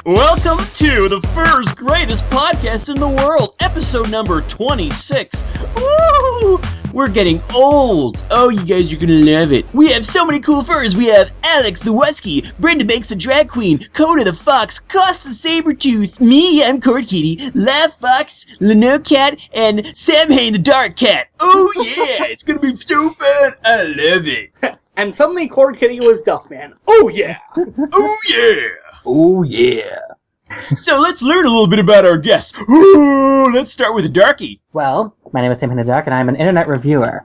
Welcome to the first greatest podcast in the world, episode number 26. Woo! We're getting old. Oh, you guys are gonna love it. We have so many cool furs. We have Alex the Wusky, Brenda Banks the Drag Queen, Koda the Fox, Koss the Sabertooth, me, I'm Khord Kitty, Lav Fox, Lenoh Cat, and Samhain the Dark Cat. Oh yeah, it's gonna be so fun. I love it. And suddenly Khord Kitty was Duffman. Oh yeah! Oh yeah! Oh yeah. So let's learn a little bit about our guests. Ooh, let's start with a darkie. Well, my name is Samhain the Dark, and I'm an internet reviewer.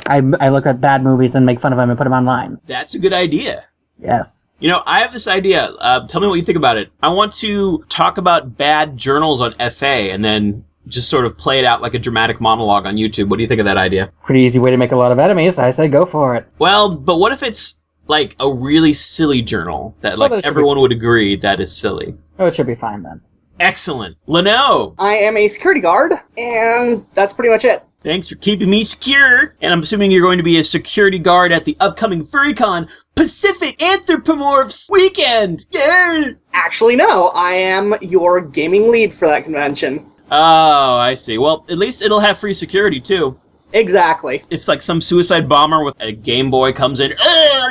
I look at bad movies and make fun of them and put them online. That's a good idea. Yes. You know, I have this idea. Tell me what you think about it. I want to talk about bad journals on FA and then just sort of play it out like a dramatic monologue on YouTube. What do you think of that idea? Pretty easy way to make a lot of enemies. I say go for it. Well, but what if it's like a really silly journal that like everyone would agree that is silly? Oh, it should be fine then. Excellent. Lenoh! I am a security guard, and that's pretty much it. Thanks for keeping me secure. And I'm assuming you're going to be a security guard at the upcoming FurryCon Pacific Anthropomorphs Weekend! Yay! Actually, no. I am your gaming lead for that convention. Oh, I see. Well, at least it'll have free security, too. Exactly. If like some suicide bomber with a Game Boy comes in,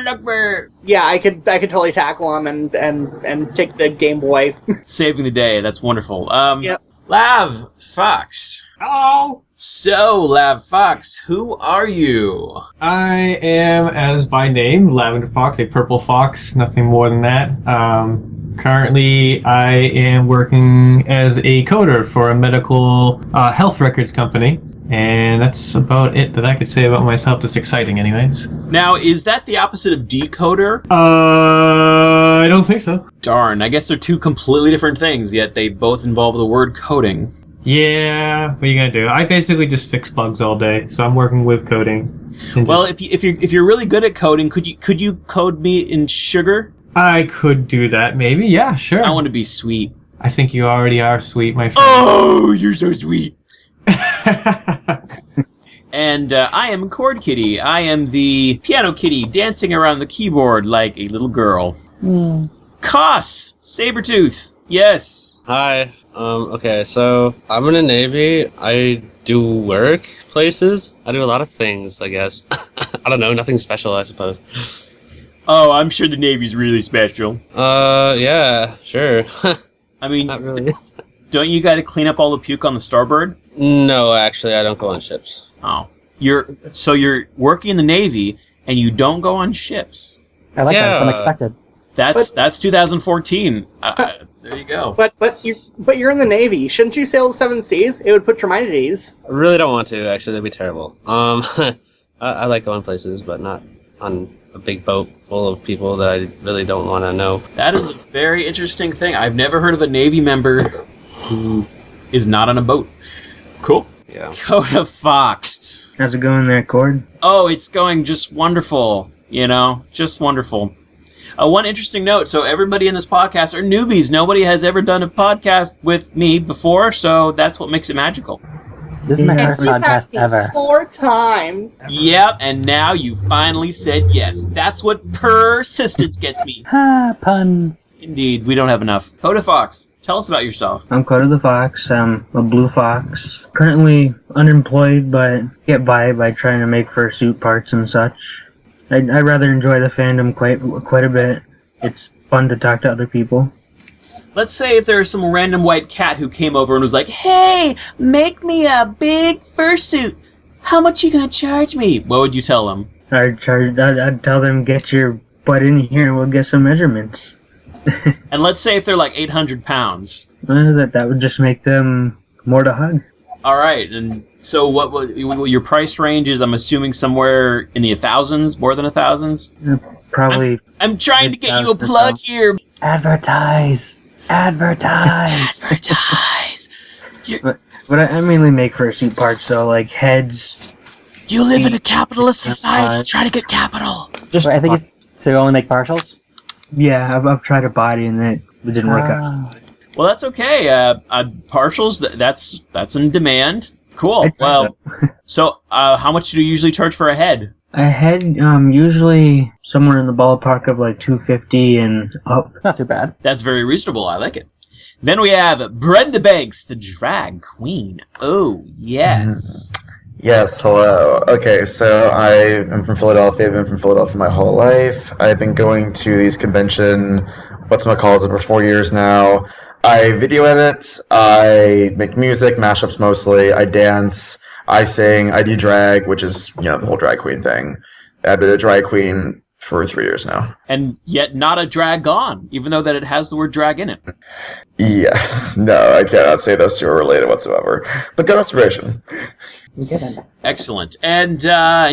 look where! Yeah, I could totally tackle him and take the Game Boy. Saving the day. That's wonderful. Yep. Lav Fox. Hello! So, Lav Fox, who are you? I am, as by name, Lavender Fox, a purple fox, nothing more than that. Currently, I am working as a coder for a medical health records company, and that's about it that I could say about myself that's exciting anyways. Now, is that the opposite of decoder? I don't think so. Darn, I guess they're two completely different things, yet they both involve the word coding. Yeah, what are you gonna do? I basically just fix bugs all day, so I'm working with coding. Well, if you're really good at coding, could you code me in sugar? I could do that, maybe. Yeah, sure. I want to be sweet. I think you already are sweet, my friend. Oh, you're so sweet. And I am Khord Kitty. I am the piano kitty dancing around the keyboard like a little girl. Koss! Sabertooth! Yes! Hi. Okay, so I'm in the Navy. I do work places. I do a lot of things, I guess. I don't know, nothing special, I suppose. Oh, I'm sure the Navy's really special. Yeah, sure. I mean, not really. Don't you gotta clean up all the puke on the starboard? No, actually, I don't go on ships. Oh. You're working in the Navy, and you don't go on ships. I like that. It's unexpected. That's 2014. There you go. But you're in the Navy. Shouldn't you sail the seven seas? It would put your mind at ease. I really don't want to, actually. That'd be terrible. I like going places, but not on a big boat full of people that I really don't want to know. That is a very interesting thing. I've never heard of a Navy member who is not on a boat. Cool. Yeah. Koda Fox. How's it going there, Khord? Oh, it's going just wonderful. You know, just wonderful. One interesting note, so everybody in this podcast are newbies. Nobody has ever done a podcast with me before, so that's what makes it magical. This is my first podcast ever. 4 times. Yep, and now you finally said yes. That's what persistence gets me. Ha, puns. Indeed, we don't have enough. Koda Fox, tell us about yourself. I'm Koda the Fox. I'm a blue fox. Currently unemployed, but get by trying to make fursuit parts and such. I rather enjoy the fandom quite a bit. It's fun to talk to other people. Let's say if there was some random white cat who came over and was like, "Hey, make me a big fursuit. How much you gonna charge me?" What would you tell them? I'd tell them, get your butt in here and we'll get some measurements. And let's say if they're like 800 pounds. That would just make them more to hug. All right, and so what your price range is? I'm assuming somewhere in the thousands, more than thousands. Probably. I'm trying to get you a plug here. Advertise. But I mainly make fursuit parts, though, like heads. You live in a capitalist society. Try to get capital. I think so you only make partials? Yeah, I've tried a body and it didn't work out. Well, that's okay. Partials, that's in demand. Cool. Well, so how much do you usually charge for a head? A head, usually somewhere in the ballpark of like 250 and up. It's not too bad. That's very reasonable. I like it. Then we have Brenda Banks, the drag queen. Oh, yes. Yes, hello. Okay, so I am from Philadelphia. I've been from Philadelphia my whole life. I've been going to these convention, whatchamacallit, for 4 years now. I video edit, I make music, mashups mostly, I dance, I sing, I do drag, which is, the whole drag queen thing. I've been a drag queen for 3 years now. And yet not a drag-on, even though that it has the word drag in it. Yes, no, I cannot say those two are related whatsoever. But good observation. Excellent. And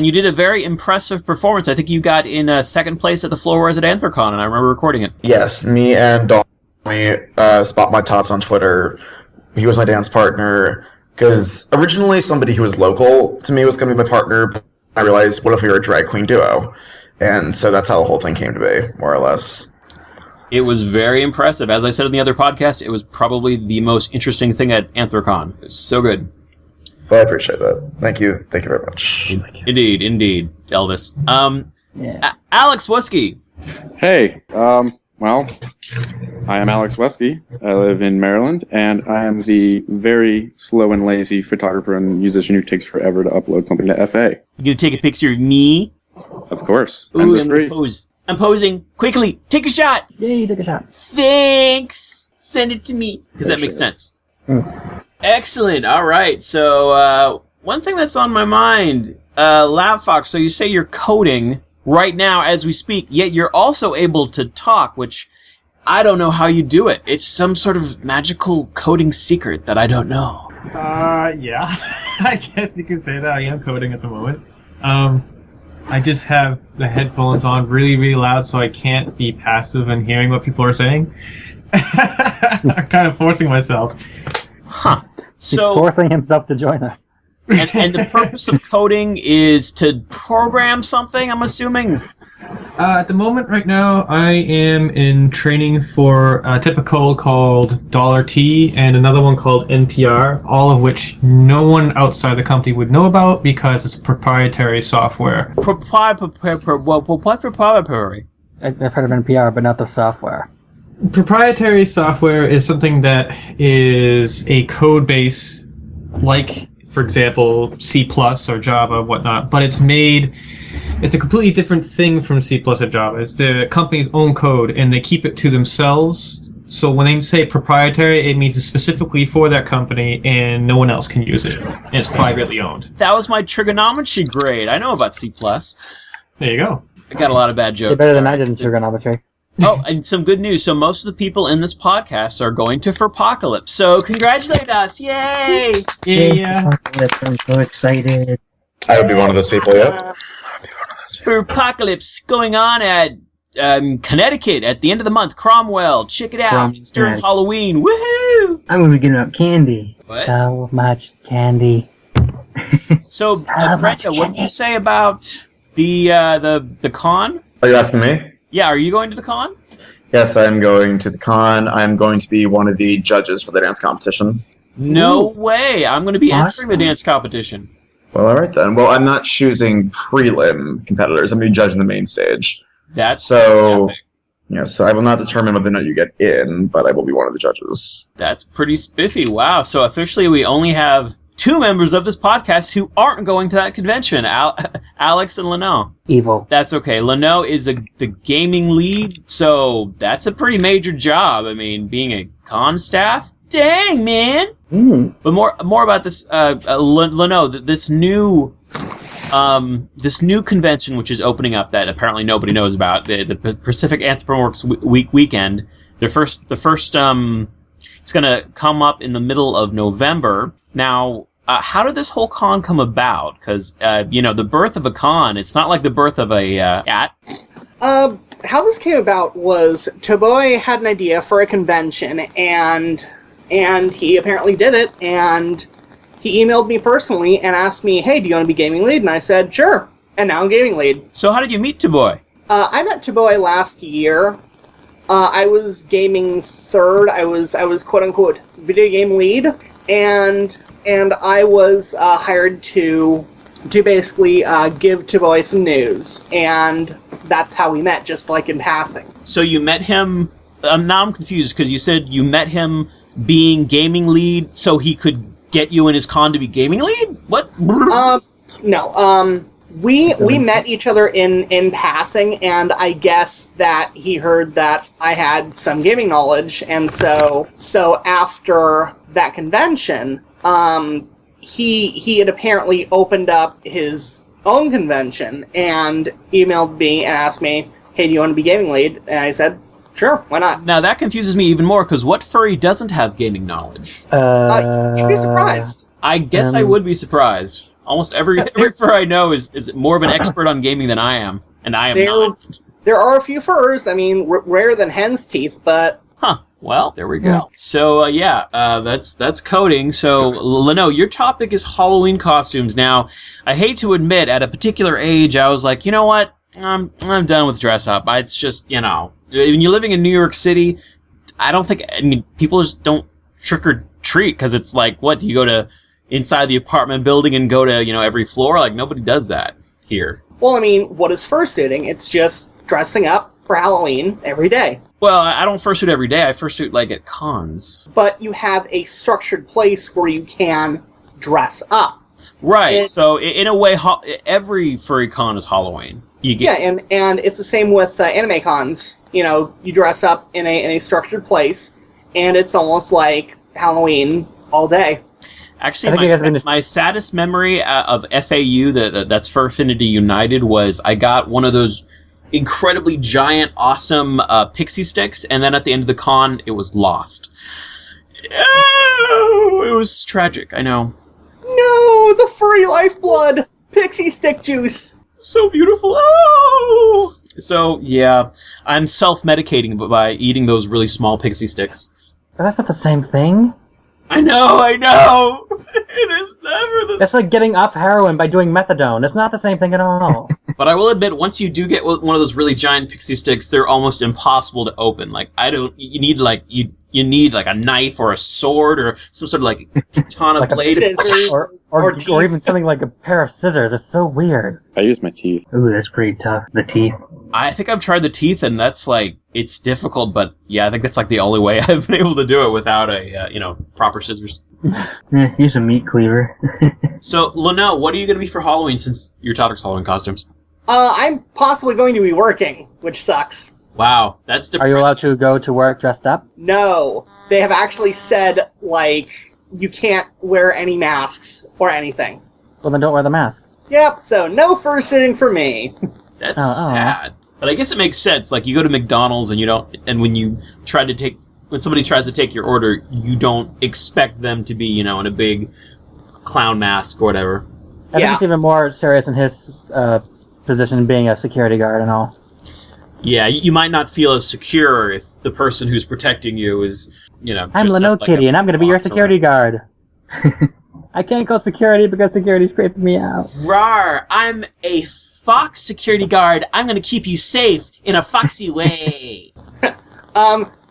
you did a very impressive performance. I think you got in second place at the Floor Wars at Anthrocon, and I remember recording it. Yes, me and Don, Spot My Tots on Twitter. He was my dance partner, because originally somebody who was local to me was going to be my partner, but I realized, what if we were a drag queen duo? And so that's how the whole thing came to be, more or less. It was very impressive. As I said in the other podcast, it was probably the most interesting thing at Anthrocon. It was so good. Well, I appreciate that. Thank you. Thank you very much. Indeed, Elvis. Alex Wusky. Hey, well, I am Alex Wusky. I live in Maryland, and I am the very slow and lazy photographer and musician who takes forever to upload something to FA. You gonna take a picture of me? Of course. Ooh, I'm gonna pose. I'm posing. Quickly, take a shot. Yay, take a shot. Thanks. Send it to me. Because that makes sense. Excellent. All right. So, one thing that's on my mind, Lav Fox, so you say you're coding right now as we speak, yet you're also able to talk, which I don't know how you do it. It's some sort of magical coding secret that I don't know. Yeah. I guess you could say that. I am coding at the moment. I just have the headphones on really, really loud so I can't be passive and hearing what people are saying. I'm kind of forcing myself. Huh. He's forcing himself to join us. And the purpose of coding is to program something, I'm assuming? At the moment, right now, I am in training for a typical called $T and another one called NPR, all of which no one outside the company would know about because it's proprietary software. What proprietary? I've heard of NPR, but not the software. Proprietary software is something that is a code base like, for example, C++ or Java, whatnot, but it's a completely different thing from C++ or Java. It's the company's own code, and they keep it to themselves. So when they say proprietary, it means it's specifically for that company, and no one else can use it. And it's privately owned. That was my trigonometry grade. I know about C++. There you go. I got a lot of bad jokes. You're better than I did in trigonometry. Oh, and some good news. So most of the people in this podcast are going to Furpocalypse. So congratulate us. Yay! Yeah. I'm so excited. I would be one of those people, yep. Furpocalypse going on at Connecticut at the end of the month. Cromwell. Check it out. It's during Halloween. Woohoo! I'm going to be getting out candy. What? So much candy. So, Brenda, what do you say about the con? Are you asking me? Yeah, are you going to the con? Yes, I am going to the con. I am going to be one of the judges for the dance competition. No way! I'm going to be entering the dance competition. Well, all right then. Well, I'm not choosing prelim competitors. I'm going to be judging the main stage. That's so. Yes, so I will not determine whether or not you get in, but I will be one of the judges. That's pretty spiffy. Wow. So officially, we only have 2 members of this podcast who aren't going to that convention, Alex and Lenoh. Evil. That's okay. Lenoh is the gaming lead, so that's a pretty major job. I mean, being a con staff? Dang, man! But more about this, Lenoh, this new convention which is opening up that apparently nobody knows about, the Pacific Anthropomorphs weekend. The first it's gonna come up in the middle of November. Now, how did this whole con come about? Because, the birth of a con, it's not like the birth of a cat. How this came about was Toboy had an idea for a convention, and he apparently did it, and he emailed me personally and asked me, hey, do you want to be gaming lead? And I said, sure. And now I'm gaming lead. So how did you meet Toboy? I met Toboy last year. I was gaming third. I was quote-unquote video game lead, and I was hired to basically give Toboy some news. And that's how we met, just like in passing. So you met him... now I'm confused, because you said you met him being gaming lead so he could get you in his con to be gaming lead? What? No. We met each other in passing, and I guess that he heard that I had some gaming knowledge, and so after that convention, he had apparently opened up his own convention and emailed me and asked me, hey, do you want to be gaming lead? And I said, sure, why not? Now that confuses me even more, because what furry doesn't have gaming knowledge? You'd be surprised. I guess I would be surprised. Almost every fur I know is more of an expert on gaming than I am, and I am not. There are a few furs, I mean, rarer than hen's teeth, but... Huh. Well, there we go. So, that's coding. So, Lenoh, your topic is Halloween costumes. Now, I hate to admit, at a particular age, I was like, you know what? I'm done with dress up. It's just, when you're living in New York City, people just don't trick or treat, because it's like, what, do you go to inside the apartment building and go to, every floor? Like, nobody does that here. Well, I mean, what is fursuiting? It's just dressing up for Halloween every day. Well, I don't fursuit every day. I fursuit, at cons. But you have a structured place where you can dress up. Right, so in a way, every furry con is Halloween. And it's the same with anime cons. You dress up in a structured place, and it's almost like Halloween all day. Actually, my saddest memory of FAU, that's Fur Affinity United, was I got one of those incredibly giant, awesome pixie sticks, and then at the end of the con, it was lost. Oh, it was tragic, I know. No, the furry lifeblood! Pixie stick juice! So beautiful! Oh! So, yeah, I'm self-medicating by eating those really small pixie sticks. But that's not the same thing. I know! It is never the... It's like getting off heroin by doing methadone. It's not the same thing at all. But I will admit, once you do get one of those really giant pixie sticks, they're almost impossible to open. You need a knife or a sword or some sort of katana blade. Scissors. Or even something like a pair of scissors. It's so weird. I use my teeth. Ooh, that's pretty tough. The teeth. I think I've tried the teeth, and that's it's difficult, but yeah, I think that's the only way I've been able to do it without a, proper scissors. Use a meat cleaver. So, Lenoh, what are you going to be for Halloween, since your topic's Halloween costumes? I'm possibly going to be working, which sucks. Wow, that's depressing. Are you allowed to go to work dressed up? No. They have actually said, you can't wear any masks or anything. Well, then don't wear the mask. Yep, so no fursuiting for me. That's sad. But I guess it makes sense. You go to McDonald's and when somebody tries to take your order, you don't expect them to be, in a big clown mask or whatever. I think it's even more serious in his position being a security guard and all. Yeah, you might not feel as secure if the person who's protecting you is, I'm Lenoh Kitty, and I'm going to be your security guard. I can't go security because security's creeping me out. Rawr! I'm a fox security guard. I'm going to keep you safe in a foxy way.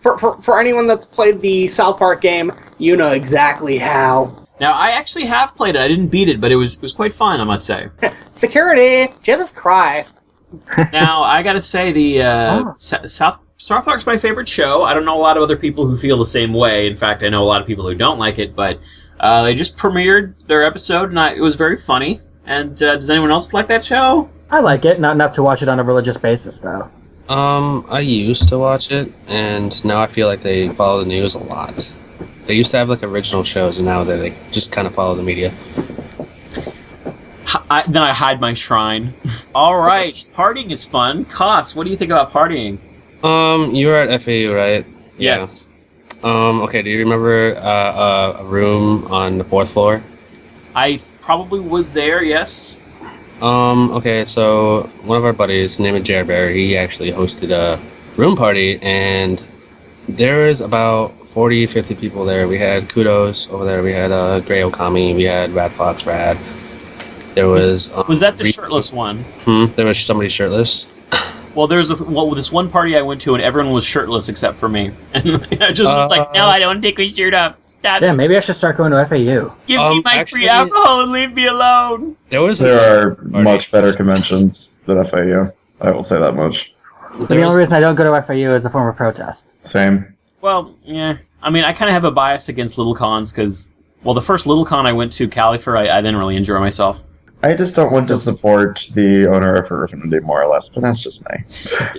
For anyone that's played the South Park game, you know exactly how. Now, I actually have played it. I didn't beat it, but it was quite fun, I must say. Security! Jesus Christ! Now, I gotta say, the South Park's my favorite show. I don't know a lot of other people who feel the same way. In fact, I know a lot of people who don't like it, but they just premiered their episode, and it was very funny. And does anyone else like that show? I like it, not enough to watch it on a religious basis, though. I used to watch it, and now I feel like they follow the news a lot. They used to have original shows, and now they just kind of follow the media. Then I hide my shrine. All right, partying is fun. Koss, what do you think about partying? You were at FAU, right? Yes. Yeah. Okay, do you remember a room on the 4th floor? I probably was there, yes. Okay, so one of our buddies, named Jared Bear, he actually hosted a room party, and there was about 40, 50 people there. We had Kudos over there, we had Grey Okami, we had Rad Fox Rad. There was... was that the shirtless one? There was somebody shirtless. Well, there's this one party I went to, and everyone was shirtless except for me. And I just was like, no, I don't want to take my shirt off. Stop. Yeah, maybe I should start going to FAU. Give me my free alcohol and leave me alone. There are much better conventions than FAU. I will say that much. But the only reason I don't go to FIU is a form of protest. Same. Well, yeah. I mean, I kind of have a bias against little cons because, well, the first little con I went to, Califer, I didn't really enjoy myself. I just don't want to support the owner of Fur Affinity, more or less, but that's just me.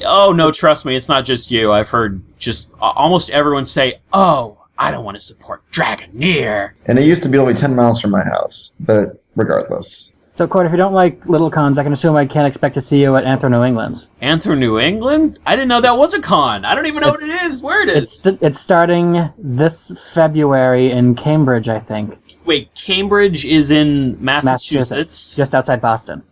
Oh, no, trust me, it's not just you. I've heard just almost everyone say, oh, I don't want to support Dragoneer. And it used to be only 10 miles from my house, but regardless. So, Khord, if you don't like little cons, I can assume I can't expect to see you at Anthro New England. Anthro New England? I didn't know that was a con. I don't even know what it is. Where it is. It's starting this February in Cambridge, I think. Wait, Cambridge is in Massachusetts? Just outside Boston.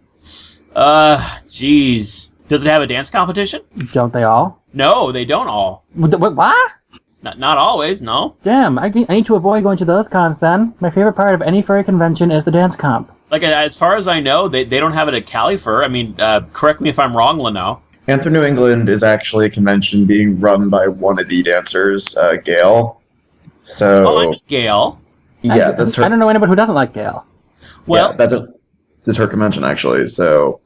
Jeez. Does it have a dance competition? Don't they all? No, they don't all. What? Not always, no. Damn, I need to avoid going to those cons then. My favorite part of any furry convention is the dance comp. Like, as far as I know, they don't have it at Califer. I mean, correct me if I'm wrong, Lenoh. Anthro New England is actually a convention being run by one of the dancers, Gail. So. Oh, I know Gail. Yeah, that's her. I don't know anybody who doesn't like Gail. Well, yeah, that's her convention, actually, so.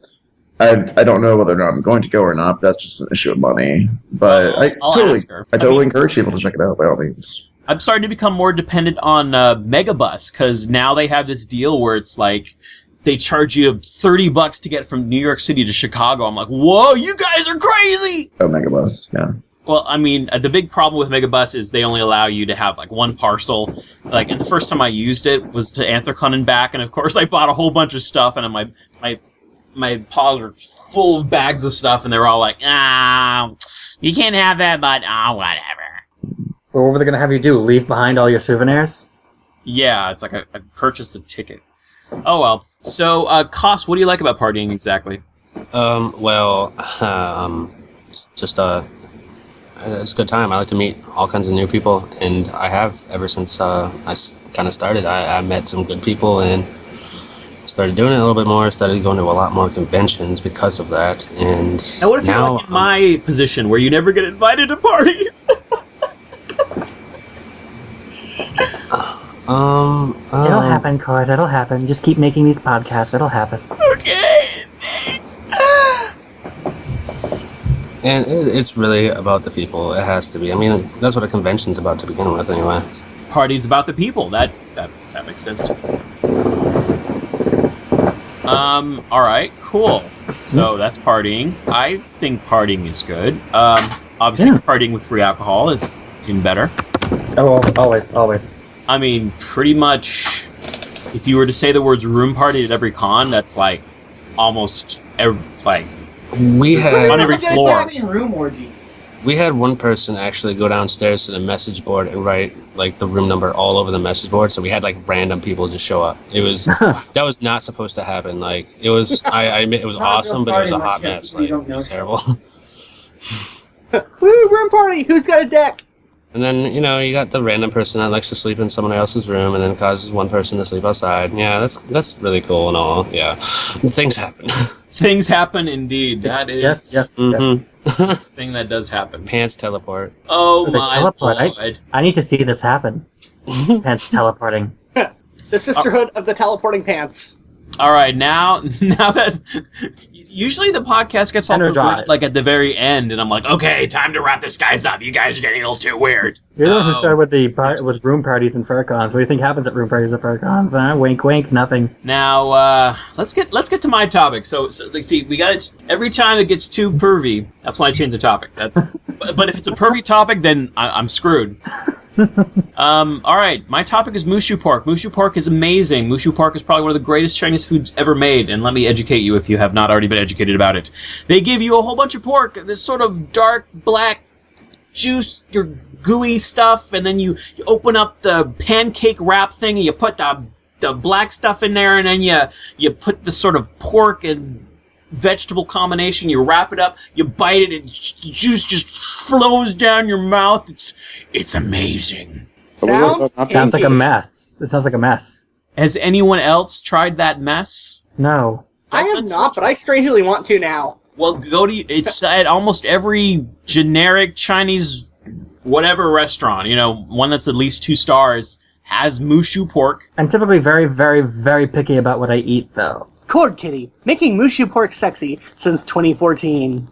I don't know whether or not I'm going to go or not. That's just an issue of money. But I'll ask her. I totally encourage people to check it out, by all means. I'm starting to become more dependent on Megabus, because now they have this deal where it's like, they charge you $30 to get from New York City to Chicago. I'm like, whoa, you guys are crazy! Oh, Megabus, yeah. Well, I mean, the big problem with Megabus is they only allow you to have, like, one parcel. Like, and the first time I used it was to Anthrocon and back, and of course I bought a whole bunch of stuff, and my paws were full of bags of stuff, and they were all like, you can't have that, but, whatever. Well, what were they going to have you do? Leave behind all your souvenirs? Yeah, it's like I purchased a ticket. Oh, well. So, Koss, what do you like about partying exactly? Just, it's a good time. I like to meet all kinds of new people, and I have ever since I kind of started. I met some good people, and started doing it a little bit more, started going to a lot more conventions because of that, and now what if you're like in my position, where you never get invited to parties? It'll happen, Khord, it'll happen. Just keep making these podcasts, it'll happen. Okay, thanks. And it's really about the people. It has to be. I mean, that's what a convention's about to begin with, anyway. Party's about the people. That makes sense to me. Alright, cool. So that's partying. I think partying is good. Obviously partying with free alcohol is even better. Oh, always. I mean, pretty much, if you were to say the words room party at every con, that's like, almost every, like, we had on every floor. Room orgy. We had one person actually go downstairs to the message board and write like the room number all over the message board. So we had like random people just show up. It was that was not supposed to happen. Like it was. I admit it was awesome, but it was a hot mess. Like it was terrible. Woo! Room party. Who's got a deck? And then you got the random person that likes to sleep in someone else's room, and then causes one person to sleep outside. Yeah, that's really cool and all. Yeah, things happen. Things happen indeed. That is yes. thing that does happen. Pants teleport. Oh The my teleport, lord. I need to see this happen. Pants teleporting. The Sisterhood of the Teleporting Pants. All right, now that usually the podcast gets all progressed, like at the very end, and I'm like, okay, time to wrap this guys up. You guys are getting a little too weird. You're the one who started with room parties and furcons. What do you think happens at room parties and furcons? Wink, wink, nothing. Now, let's get to my topic. So let's see, we got it. Every time it gets too pervy, that's when I change the topic. That's but if it's a pervy topic, then I'm screwed. All right, my topic is Mushu pork. Mushu pork is amazing. Mushu pork is probably one of the greatest Chinese foods ever made, and let me educate you if you have not already been educated about it. They give you a whole bunch of pork, this sort of dark black juice, your gooey stuff, and then you open up the pancake wrap thing, and you put the black stuff in there, and then you put the sort of pork and vegetable combination, you wrap it up, you bite it, and the juice just flows down your mouth. It's amazing. Sounds like a mess. It sounds like a mess. Has anyone else tried that mess? No. I have not, but I strangely want to now. Well, it's at almost every generic Chinese whatever restaurant, one that's at least 2 stars, has Mushu pork. I'm typically very, very, very picky about what I eat, though. Khord Kitty, making Mushu pork sexy since 2014.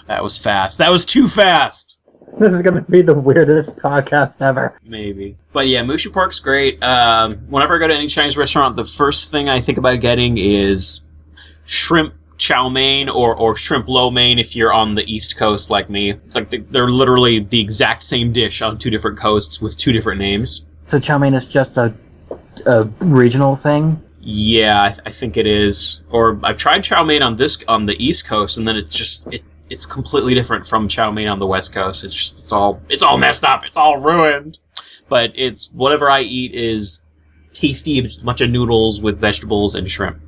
That was fast. That was too fast. This is gonna be the weirdest podcast ever. Maybe. But yeah, Mushu pork's great. Whenever I go to any Chinese restaurant, the first thing I think about getting is shrimp chow mein or shrimp lo mein if you're on the East Coast like me. It's like they're literally the exact same dish on two different coasts with two different names. So chow mein is just a regional thing? Yeah, I think it is. Or I've tried chow mein on the East Coast, and then it's completely different from chow mein on the West Coast. It's all messed up. It's all ruined. But it's whatever I eat is tasty. It's a bunch of noodles with vegetables and shrimp.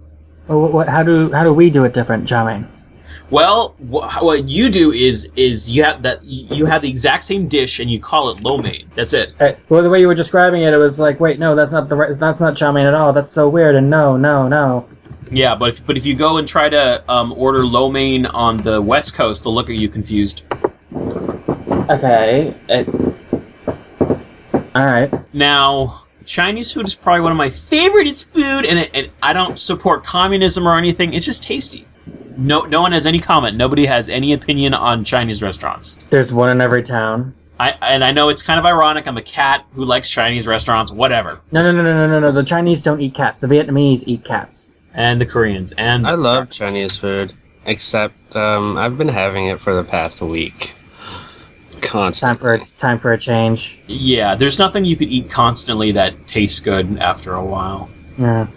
Well, how do we do it different, chow mein? Well, what you do is you have the exact same dish and you call it lo mein. That's it. Well, the way you were describing it, it was like, wait, no, that's not chow mein at all. That's so weird. And no. Yeah, but if you go and try to order lo mein on the West Coast, they'll look at you confused. Okay. All right. Now, Chinese food is probably one of my favorite food, and I don't support communism or anything. It's just tasty. No one has any comment. Nobody has any opinion on Chinese restaurants. There's one in every town. I know it's kind of ironic. I'm a cat who likes Chinese restaurants. Whatever. No. The Chinese don't eat cats. The Vietnamese eat cats. And the Koreans. And I love Chinese food, except I've been having it for the past week. Constantly. Time for a change. Yeah, there's nothing you could eat constantly that tastes good after a while. Yeah.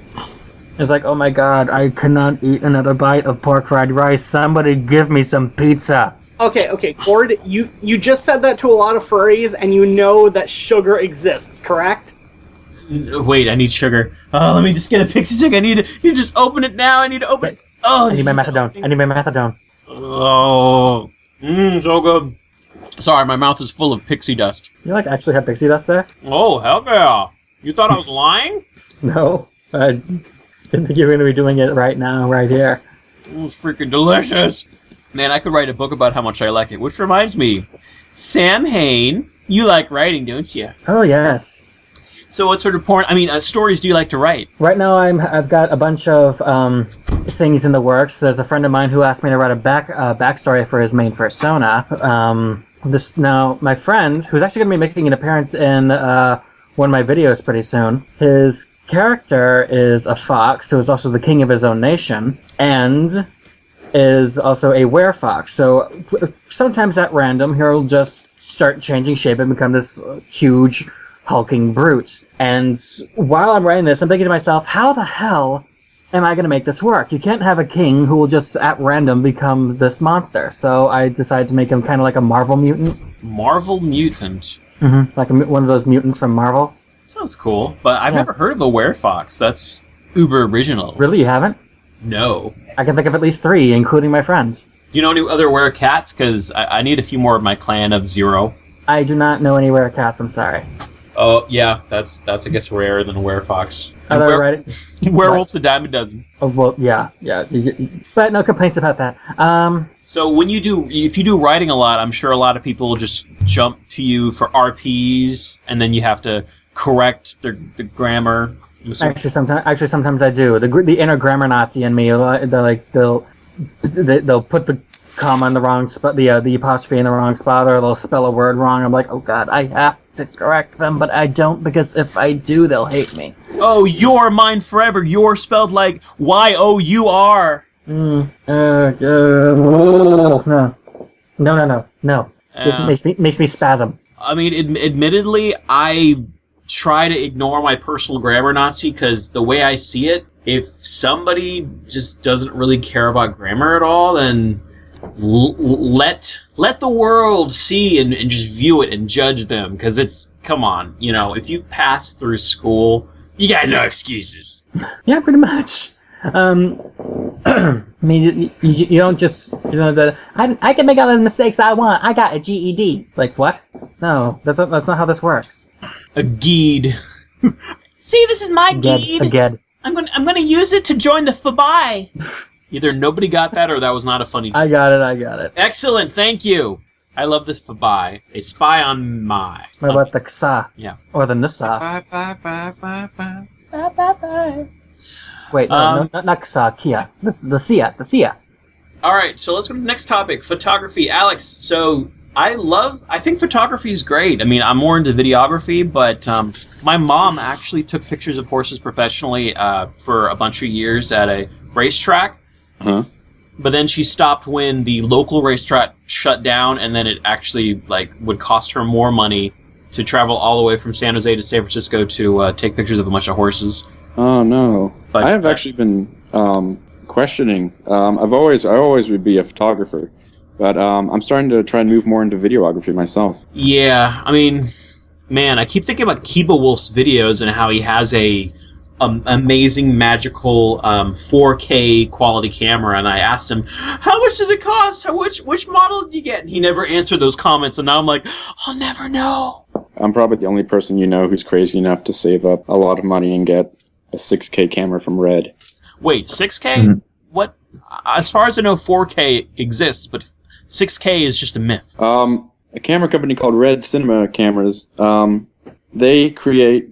It's like, oh my god, I cannot eat another bite of pork fried rice. Somebody give me some pizza. Okay, Khord, you just said that to a lot of furries, and you know that sugar exists, correct? Wait, I need sugar. Oh, let me just get a pixie stick. I need to just open it now. I need to open it. Oh, I need my methadone. Oh, so good. Sorry, my mouth is full of pixie dust. You actually have pixie dust there? Oh, hell yeah. You thought I was lying? No, I didn't think you were going to be doing it right now, right here. It was freaking delicious. Man, I could write a book about how much I like it, which reminds me, Samhain, you like writing, don't you? Oh, yes. So what sort of stories do you like to write? Right now I've got a bunch of things in the works. There's a friend of mine who asked me to write a backstory for his main persona. My friend, who's actually going to be making an appearance in one of my videos pretty soon, his character is a fox who is also the king of his own nation, and is also a werefox. So sometimes at random, he'll just start changing shape and become this huge, hulking brute. And while I'm writing this, I'm thinking to myself, how the hell am I going to make this work? You can't have a king who will just at random become this monster. So I decided to make him kind of like a Marvel mutant. Marvel mutant? Mm-hmm. Like one of those mutants from Marvel. Sounds cool, but I've never heard of a werefox. That's uber original. Really, you haven't? No. I can think of at least 3, including my friends. Do you know any other werecats? Because I need a few more of my clan of 0. I do not know any werecats, I'm sorry. Oh, yeah, that's I guess rarer than a werefox. Werewolf's a dime a dozen. Oh, well, yeah. But no complaints about that. So if you do writing a lot, I'm sure a lot of people will just jump to you for RPs, and then you have to correct the grammar. Actually, sometimes I do. The inner grammar Nazi in me, they'll put the comma in the wrong spot, the apostrophe in the wrong spot, or they'll spell a word wrong. I'm like, oh god, I have to correct them, but I don't, because if I do, they'll hate me. Oh, you're mine forever. You're spelled like Y-O-U-R. No. It makes me spasm. I mean, admittedly, I try to ignore my personal grammar Nazi, because the way I see it, if somebody just doesn't really care about grammar at all, then let the world see and just view it and judge them, because come on, if you pass through school, you got no excuses. Yeah, pretty much. I mean, you don't just, I can make all the mistakes I want. I got a GED. Like, what? No, that's not how this works. A GED. See, this is my GED. A GED. I'm gonna use it to join the FBI. Either nobody got that or that was not a funny joke. I got it. Excellent, thank you. I love the FBI. A spy on my. What about the KSA? Yeah. Or the NSA? Bye. Wait, no, not Kia. The Sia. All right, so let's go to the next topic, photography. Alex, so I think photography is great. I mean, I'm more into videography, but my mom actually took pictures of horses professionally for a bunch of years at a racetrack. Uh-huh. But then she stopped when the local racetrack shut down, and then it actually would cost her more money to travel all the way from San Jose to San Francisco to take pictures of a bunch of horses. Oh no! But, I have actually been questioning. I always would be a photographer, but I'm starting to try and move more into videography myself. Yeah, I mean, man, I keep thinking about Kiba Wolf's videos and how he has a amazing, magical 4K quality camera, and I asked him, how much does it cost? Which model did you get? And he never answered those comments, and now I'm like, I'll never know. I'm probably the only person you know who's crazy enough to save up a lot of money and get a 6K camera from Red. Wait, 6K? Mm-hmm. What? As far as I know, 4K exists, but 6K is just a myth. A camera company called Red Cinema Cameras, they create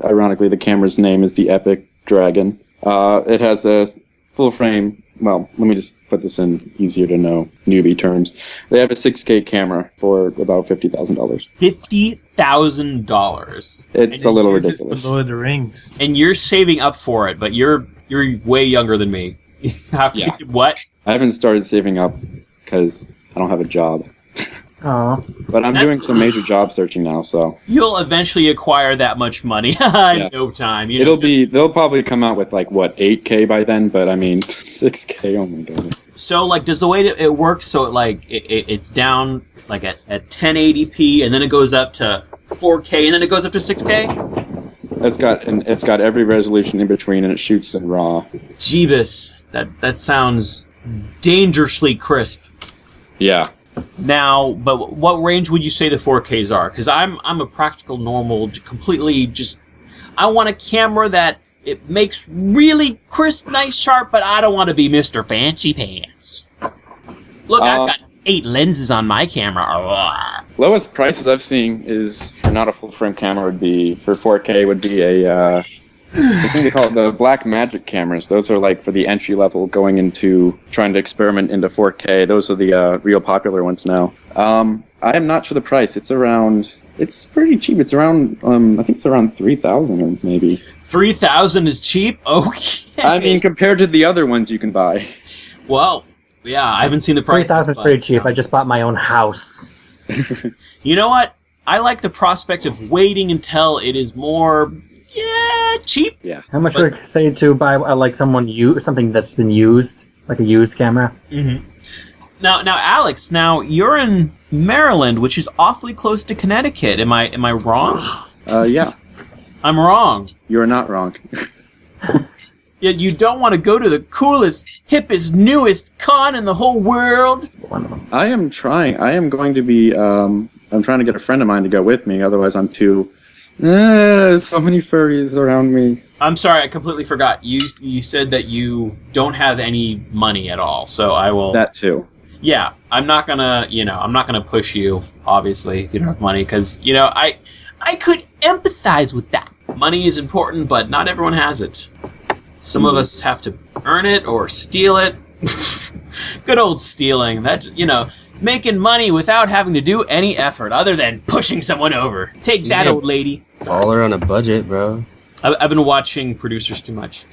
ironically, the camera's name is the Epic Dragon. It has a full frame. Well, let me just put this in easier to know newbie terms. They have a 6K camera for about $50,000. $50,000. It's a little ridiculous. Lord of the Rings. And you're saving up for it, but you're way younger than me. Yeah. What? I haven't started saving up because I don't have a job. Oh. But I'm doing some major job searching now, so You'll eventually acquire that much money in no time. They'll probably come out with 8K by then, but I mean 6K, oh my god. So does the way it works, so it's down at 1080p and then it goes up to 4K and then it goes up to 6K? It's got every resolution in between and it shoots in RAW. Jeebus, that sounds dangerously crisp. Yeah. Now, but what range would you say the 4Ks are? Because I'm a practical, normal, completely just... I want a camera that it makes really crisp, nice, sharp, but I don't want to be Mr. Fancy Pants. Look, I've got 8 lenses on my camera. Lowest prices I've seen is for not a full frame camera would be for 4K would be a I think they call it the Black Magic cameras. Those are for the entry level going into trying to experiment into 4K. Those are the real popular ones now. I am not sure the price. It's pretty cheap. It's around I think it's around 3,000 or maybe. 3,000 is cheap? Okay. I mean compared to the other ones you can buy. Well, yeah, I haven't seen the price. 3,000 is pretty cheap. I just bought my own house. You know what? I like the prospect of waiting until it is more cheap. Yeah. How much would you say to buy something that's been used, like a used camera? Mm-hmm. Now, Alex. Now you're in Maryland, which is awfully close to Connecticut. Am I wrong? Yeah. I'm wrong. You're not wrong. Yet you don't want to go to the coolest, hippest, newest con in the whole world. I am trying. I am going to be. I'm trying to get a friend of mine to go with me. Otherwise, I'm too. So many furries around me. I'm sorry, I completely forgot. You said that you don't have any money at all, so I will... That too. Yeah, I'm not gonna push you, obviously, if you don't have money, because, I could empathize with that. Money is important, but not everyone has it. Some of us have to earn it or steal it. Good old stealing. That, making money without having to do any effort other than pushing someone over. Take that, old lady. Baller on a budget, bro. I've been watching Producers too much.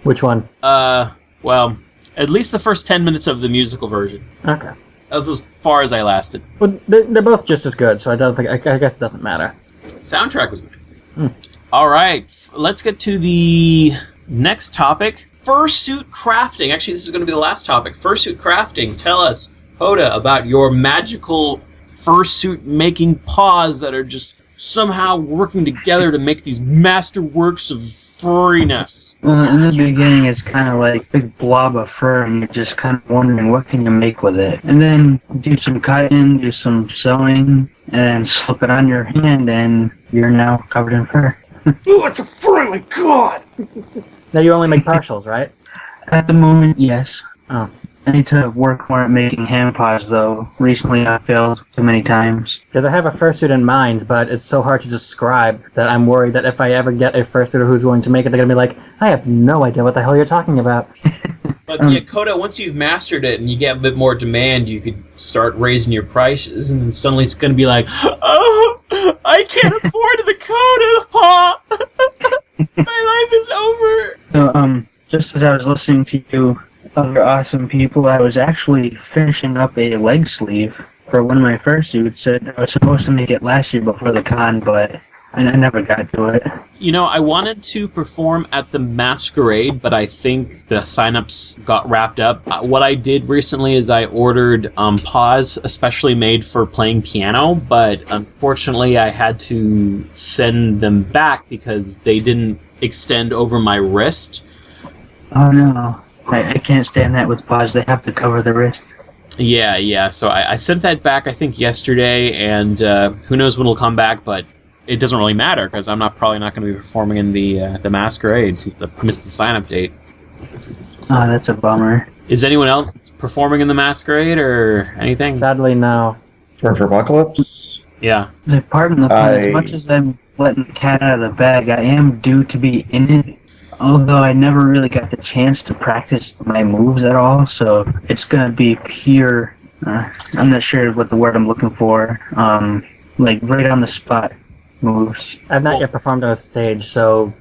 Which one? Well, at least the first 10 minutes of the musical version. Okay. That was as far as I lasted. Well, they're both just as good, so I don't think. I guess it doesn't matter. Soundtrack was nice. All right, let's get to the next topic. Fursuit crafting. Actually, this is going to be the last topic. Fursuit crafting. Tell us, Koda, about your magical fursuit making paws that are just somehow working together to make these masterworks of furriness. Well, in the beginning, it's kind of like a big blob of fur, and you're just kind of wondering what can you make with it. And then do some cutting, do some sewing, and slip it on your hand, and you're now covered in fur. Oh, it's a fur! Oh my god! Now you only make partials, right? At the moment, yes. Oh. I need to work more at making hand paws, though. Recently, I failed too many times. Because I have a fursuit in mind, but it's so hard to describe that I'm worried that if I ever get a fursuiter who's going to make it, they're going to be like, I have no idea what the hell you're talking about. But yeah, Koda, once you've mastered it and you get a bit more demand, you could start raising your prices, and then suddenly it's going to be like, oh, I can't afford the Koda, Pa! My life is over! So, just as I was listening to you, other awesome people, I was actually finishing up a leg sleeve for one of my fursuits that I was supposed to make it last year before the con, but I never got to it. You know, I wanted to perform at the Masquerade, but I think the signups got wrapped up. What I did recently is I ordered paws especially made for playing piano, but unfortunately I had to send them back because they didn't extend over my wrist. Oh no, I can't stand that with paws. They have to cover the wrist. Yeah, so I sent that back I think yesterday, and who knows when it'll come back, but it doesn't really matter because I'm probably not going to be performing in the Masquerade since I missed the sign-up date. Oh, that's a bummer. Is anyone else performing in the Masquerade or anything? Sadly, no. For Apocalypse? Yeah. Pardon the pun, as much as I'm letting the cat out of the bag, I am due to be in it. Although I never really got the chance to practice my moves at all, so it's going to be pure, I'm not sure what the word I'm looking for, like right on the spot moves. I've not yet performed on a stage, so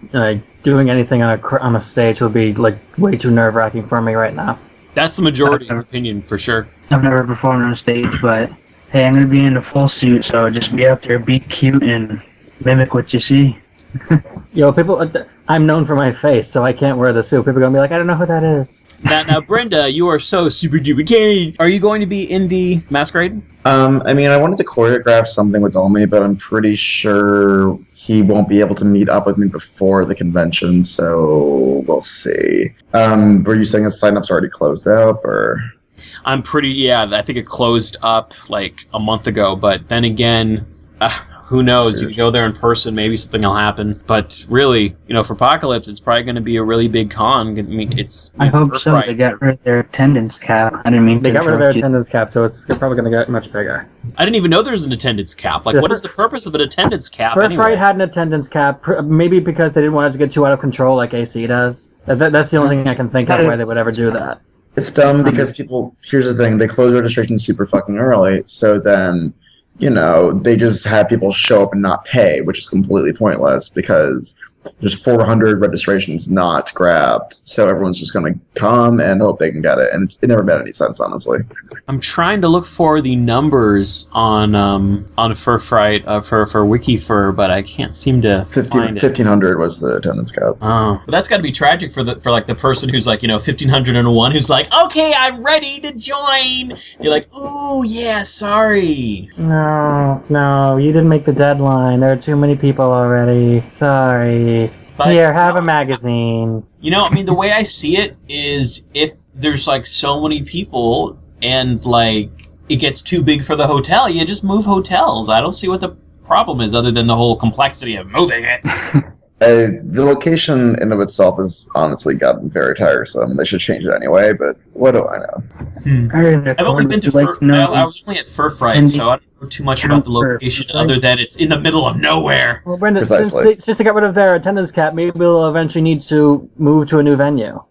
doing anything on a stage would be like way too nerve-wracking for me right now. That's the majority opinion, for sure. I've never performed on a stage, but hey, I'm going to be in a full suit, so just be out there, be cute, and mimic what you see. Yo, people, I'm known for my face, so I can't wear the suit. People are going to be like, I don't know who that is. Now, Brenda, you are so super duper gay. Are you going to be in the Masquerade? I mean, I wanted to choreograph something with Dolmy, but I'm pretty sure he won't be able to meet up with me before the convention, so we'll see. Were you saying his sign-up's already closed out, or...? I think it closed up like a month ago, but then again... who knows? You can go there in person, maybe something will happen. But really, for Apocalypse, it's probably going to be a really big con. I mean, it's... I hope so. They got rid of their attendance cap. I didn't mean They got rid of their attendance cap, so it's probably going to get much bigger. I didn't even know there was an attendance cap. Like, what is the purpose of an attendance cap Fur anyway? Fright had an attendance cap, maybe because they didn't want it to get too out of control like AC does. That's the only thing I can think of why they would ever do that. It's dumb because people... Here's the thing. They close registration super fucking early, so then... they just have people show up and not pay, which is completely pointless because there's 400 registrations not grabbed, so everyone's just going to come and hope they can get it, and it never made any sense, honestly. I'm trying to look for the numbers on Fur Fright for WikiFur, but I can't seem to find it. 1,500 was the attendance cap. Oh, but that's got to be tragic for the person who's like 1,501 who's like, okay, I'm ready to join. You're like, ooh, yeah, sorry. No, you didn't make the deadline. There are too many people already. Sorry. But, here, have a magazine. The way I see it is if there's so many people and it gets too big for the hotel, you just move hotels. I don't see what the problem is other than the whole complexity of moving it. The location in of itself has honestly gotten very tiresome. They should change it anyway, but what do I know? I've only been to I was only at Fur Fright, so I don't know too much about the location other than it's in the middle of nowhere. Well, Brenda, since they got rid of their attendance cap, maybe we'll eventually need to move to a new venue.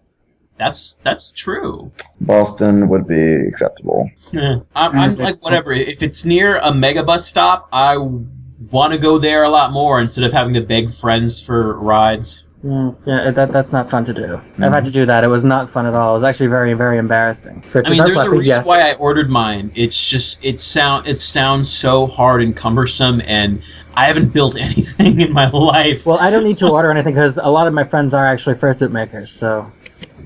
That's true. Boston would be acceptable. I'm like, whatever. If it's near a megabus stop, I want to go there a lot more instead of having to beg friends for rides. Yeah, that's not fun to do. I've had to do that. It was not fun at all. It was actually very, very embarrassing. There's a reason why I ordered mine. It's just it sounds so hard and cumbersome, and I haven't built anything in my life. Well, I don't need to order anything because a lot of my friends are actually fursuit makers. So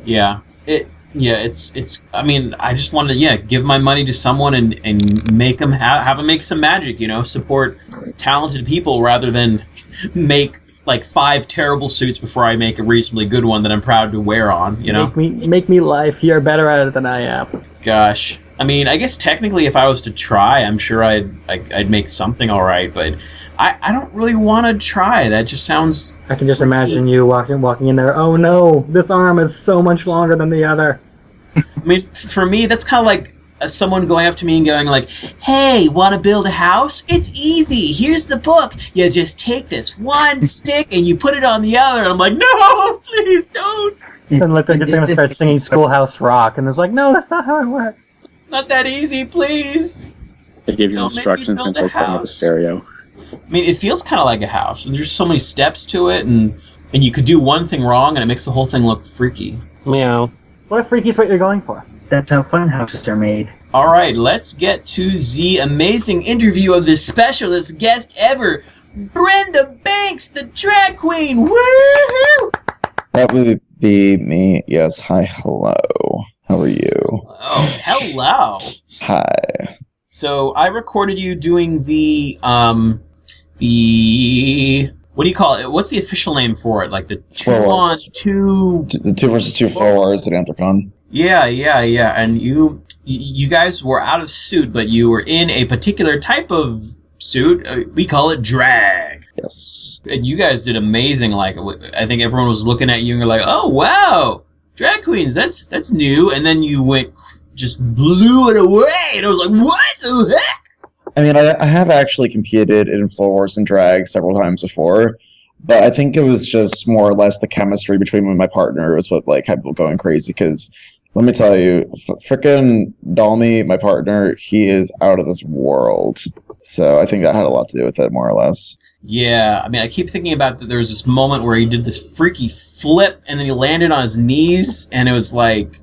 yeah, it's. I mean, I just wanted to give my money to someone and make them have them make some magic. Support talented people rather than make 5 terrible suits before I make a reasonably good one that I'm proud to wear on. Make me laugh. You're better at it than I am. Gosh, I mean, I guess technically, if I was to try, I'm sure I'd make something all right, but. I don't really want to try. That just sounds... I can just imagine you walking in there. Oh no, this arm is so much longer than the other. I mean, for me, that's kind of like someone going up to me and going like, "Hey, want to build a house? It's easy. Here's the book. You just take this one stick and you put it on the other." And I'm like, "No, please don't." And look like they're going to start singing Schoolhouse Rock, and it's like, no, that's not how it works. Not that easy, please. They give you Don't make me instructions build and a like setting up a house. stereo. I mean, it feels kind of like a house. And there's so many steps to it, and you could do one thing wrong, and it makes the whole thing look freaky. Meow. What if freaky's what you're going for? That's how fun houses are made. All right, let's get to the amazing interview of the specialist guest ever, Brenda Banks, the drag queen. Woohoo! That would be me. Yes. Hi. Hello. How are you? Oh, hello. Hi. So I recorded you doing the what do you call it? What's the official name for it? Like the 2-on-2. The 2 versus 2 Floor Wars at Anthrocon. Yeah. And you guys were out of suit, but you were in a particular type of suit. We call it drag. Yes. And you guys did amazing. Like, I think everyone was looking at you and you're like, "Oh wow, drag queens, that's new." And then you just blew it away, and I was like, "What the heck?" I mean, I have actually competed in Floor Wars and drag several times before, but I think it was just more or less the chemistry between me and my partner was what like had people going crazy. Because let me tell you, frickin' Dalmy, my partner, he is out of this world. So I think that had a lot to do with it, more or less. Yeah, I mean, I keep thinking about that. There was this moment where he did this freaky flip, and then he landed on his knees, and it was like,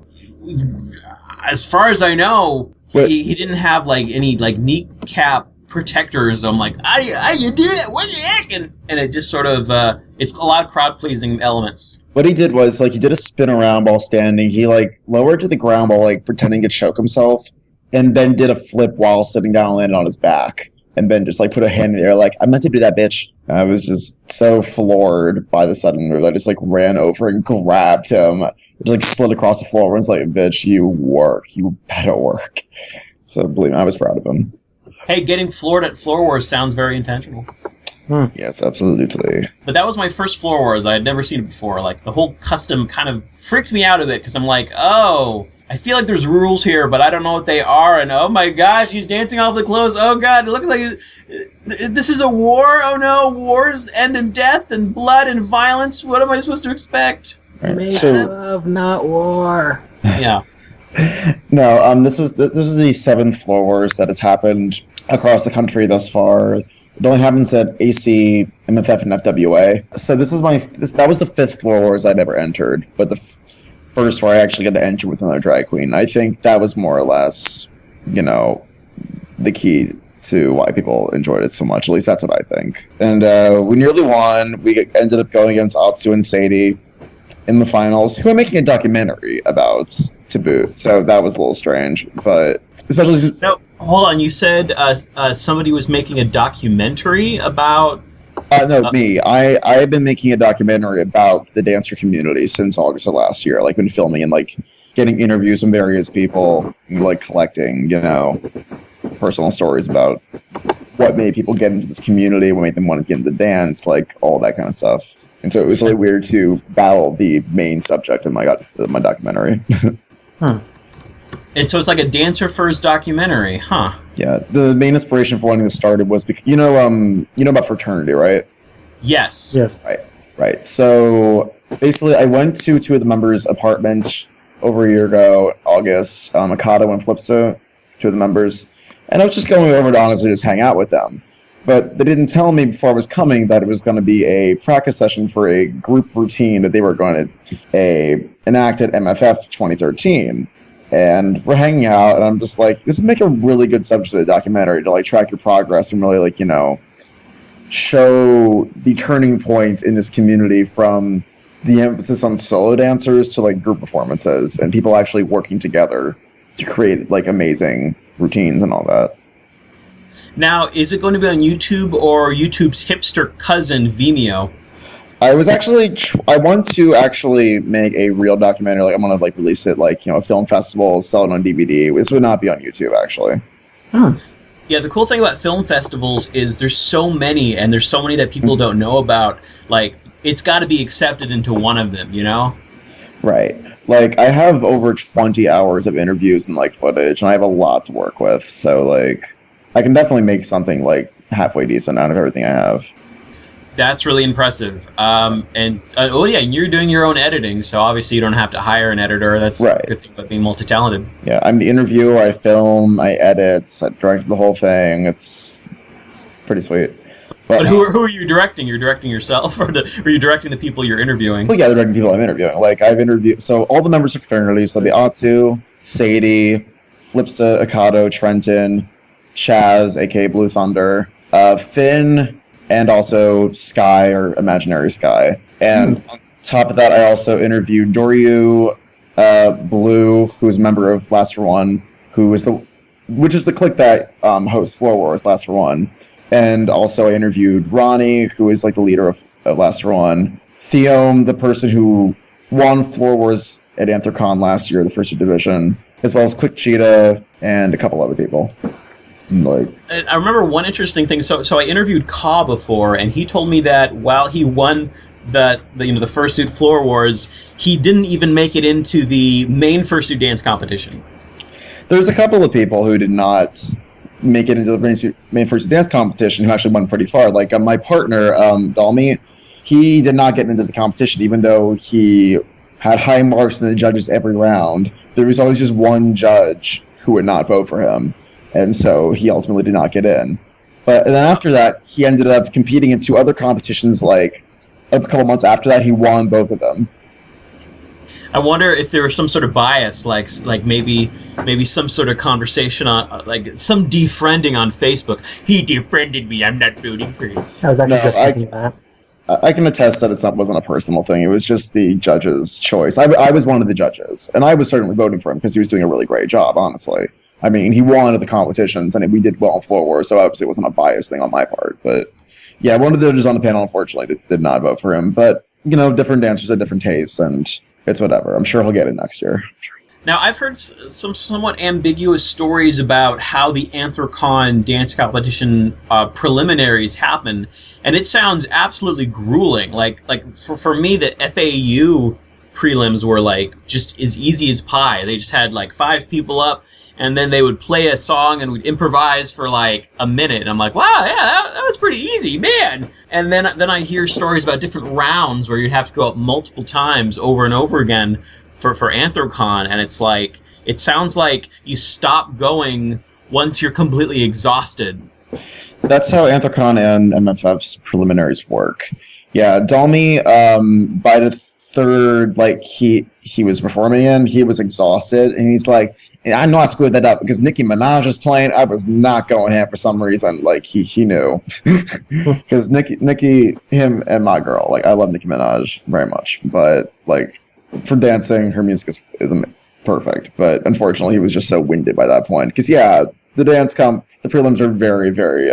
as far as I know, he didn't have like any like kneecap protectors. I'm like, how you do that? What the heck? And it just sort of, it's a lot of crowd pleasing elements. What he did was like he did a spin around while standing. He like lowered to the ground while like pretending to choke himself, and then did a flip while sitting down and landed on his back. And Ben just like put a hand in the air like, "I meant to do that, bitch." I was just so floored by the sudden move. I just like ran over and grabbed him. Just like slid across the floor and was like, "Bitch, you better work." So believe me, I was proud of him. Hey, getting floored at Floor Wars sounds very intentional. Yes, absolutely. But that was my first Floor Wars. I had never seen it before. Like, the whole custom kind of freaked me out a bit, because I'm like, oh, I feel like there's rules here, but I don't know what they are, and oh my gosh, he's dancing off the clothes. Oh god, it looks like this is a war. Oh no, wars end in death and blood and violence. What am I supposed to expect? Make love, not war. Yeah. No, this was the 7th Floor Wars that has happened across the country thus far. It only happens at AC, MFF, and FWA. So that was the 5th Floor Wars I'd ever entered, but the first where I actually got to enter with another drag queen. I think that was more or less, the key to why people enjoyed it so much. At least that's what I think. And we nearly won. We ended up going against Atsu and Sadie in the finals, who are making a documentary about to boot. So that was a little strange, but especially. No, hold on. You said somebody was making a documentary about. Me. I have been making a documentary about the dancer community since August of last year. Like, been filming and like getting interviews from various people, like collecting, personal stories about what made people get into this community, what made them want to get into dance, like all that kind of stuff. And so it was really weird to battle the main subject of my documentary. And so it's like a Dancer First documentary, huh? Yeah, the main inspiration for wanting this started was because you know about fraternity, right? Yes. Yes. Right. So basically, I went to 2 of the members' apartment over a year ago, August. Koda and Flipsto, 2 of the members, and I was just going over to honestly just hang out with them. But they didn't tell me before I was coming that it was going to be a practice session for a group routine that they were going to enact at MFF 2013. And we're hanging out, and I'm just like, this would make a really good subject of a documentary to like track your progress and really like, show the turning point in this community from the emphasis on solo dancers to like group performances and people actually working together to create like amazing routines and all that. Now, is it going to be on YouTube or YouTube's hipster cousin, Vimeo? I was actually, I want to actually make a real documentary. Like, I'm going to like release it like, a film festival, sell it on DVD. This would not be on YouTube, actually. Yeah, the cool thing about film festivals is there's so many, and there's so many that people don't know about. Like, it's got to be accepted into one of them, Right. Like, I have over 20 hours of interviews and, like, footage, and I have a lot to work with, so, like, I can definitely make something, like, halfway decent out of everything I have. That's really impressive. You're doing your own editing, so obviously you don't have to hire an editor. That's a good thing about being multi-talented. Yeah, I'm the interviewer, I film, I edit, I direct the whole thing. It's pretty sweet. But who are you directing? You're directing yourself, or are you directing the people you're interviewing? Well, yeah, they're directing people I'm interviewing. Like, I've interviewed... So, all the members of Fraternity, so the Atsu, Sadie, Flipsta, Akado, Trenton, Chaz, a.k.a. Blue Thunder, Finn, and also Sky, or Imaginary Sky. And on top of that, I also interviewed Doryu, Blue, who's a member of Last for One, which is the clique that hosts Floor Wars Last for One. And also I interviewed Ronnie, who is like the leader of Last for One. Theome, the person who won Floor Wars at Anthrocon last year, the first division, as well as Quick Cheetah and a couple other people. I remember one interesting thing. So I interviewed Ka before, and he told me that while he won the fursuit Floor Wars, he didn't even make it into the main fursuit dance competition. There's a couple of people who did not make it into the main fursuit dance competition who actually went pretty far. Like my partner, Dalmi, he did not get into the competition, even though he had high marks in the judges every round. There was always just one judge who would not vote for him. And so he ultimately did not get in. But then after that, he ended up competing in 2 other competitions. Like a couple months after that, he won both of them. I wonder if there was some sort of bias, like maybe some sort of conversation on, like some defriending on Facebook. He defriended me. I'm not voting for you. I was actually just thinking that. I can attest that wasn't a personal thing. It was just the judge's choice. I was one of the judges, and I was certainly voting for him because he was doing a really great job, honestly. I mean, he won at the competitions, and we did well on Floor Wars, so obviously it wasn't a biased thing on my part. But yeah, one of the judges on the panel, unfortunately, did not vote for him. But, different dancers have different tastes, and it's whatever. I'm sure he'll get it next year. Now, I've heard some somewhat ambiguous stories about how the Anthrocon dance competition preliminaries happen, and it sounds absolutely grueling. Like for me, the FAU prelims were just as easy as pie. They just had 5 people up, and then they would play a song and we'd improvise for a minute. And I'm like, wow, yeah, that was pretty easy, man. And then I hear stories about different rounds where you'd have to go up multiple times over and over again for Anthrocon, and it sounds like you stop going once you're completely exhausted. That's how Anthrocon and MFF's preliminaries work. Yeah, Dalmi, by the third, he was performing in, he was exhausted, and he's like, I know I screwed that up because Nicki Minaj was playing. I was not going ham for some reason. He knew. Because Nicki, him, and my girl, I love Nicki Minaj very much. But, for dancing, her music is perfect. But unfortunately, he was just so winded by that point. Because, yeah, the prelims are very, very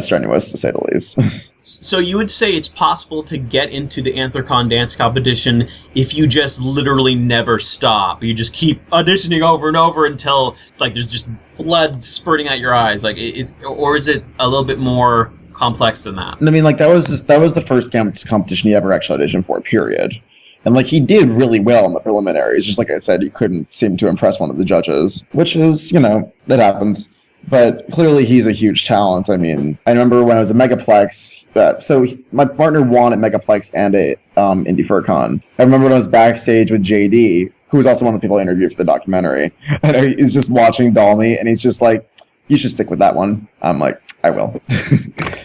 strenuous, to say the least. So you would say it's possible to get into the Anthrocon dance competition if you just literally never stop. You just keep auditioning over and over until there's just blood spurting out your eyes. Or is it a little bit more complex than that? I mean, that was the first competition he ever actually auditioned for, period. And he did really well in the preliminaries. Just like I said, he couldn't seem to impress one of the judges, which is, that happens. But clearly he's a huge talent. I mean, I remember when I was at Megaplex, my partner won at Megaplex and at Indie FurCon. I remember when I was backstage with JD, who was also one of the people I interviewed for the documentary, and he's just watching Dalmi, and he's just like, you should stick with that one. I'm like, I will.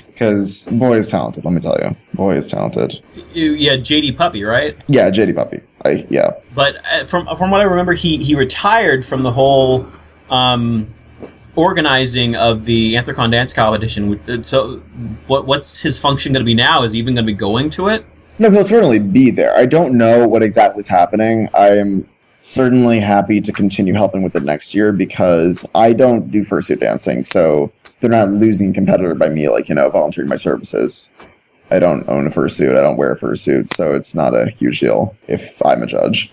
Because boy is talented, let me tell you. Boy is talented. Yeah, JD Puppy, right? Yeah, JD Puppy. Yeah. But from what I remember, he retired from the whole organizing of the Anthrocon dance competition. So what's his function going to be now? Is he even going to be going to it? No, he'll certainly be there. I don't know what exactly is happening. I am certainly happy to continue helping with it next year because I don't do fursuit dancing, so they're not losing competitor by me, volunteering my services. I don't own a fursuit. I don't wear a fursuit, so it's not a huge deal if I'm a judge.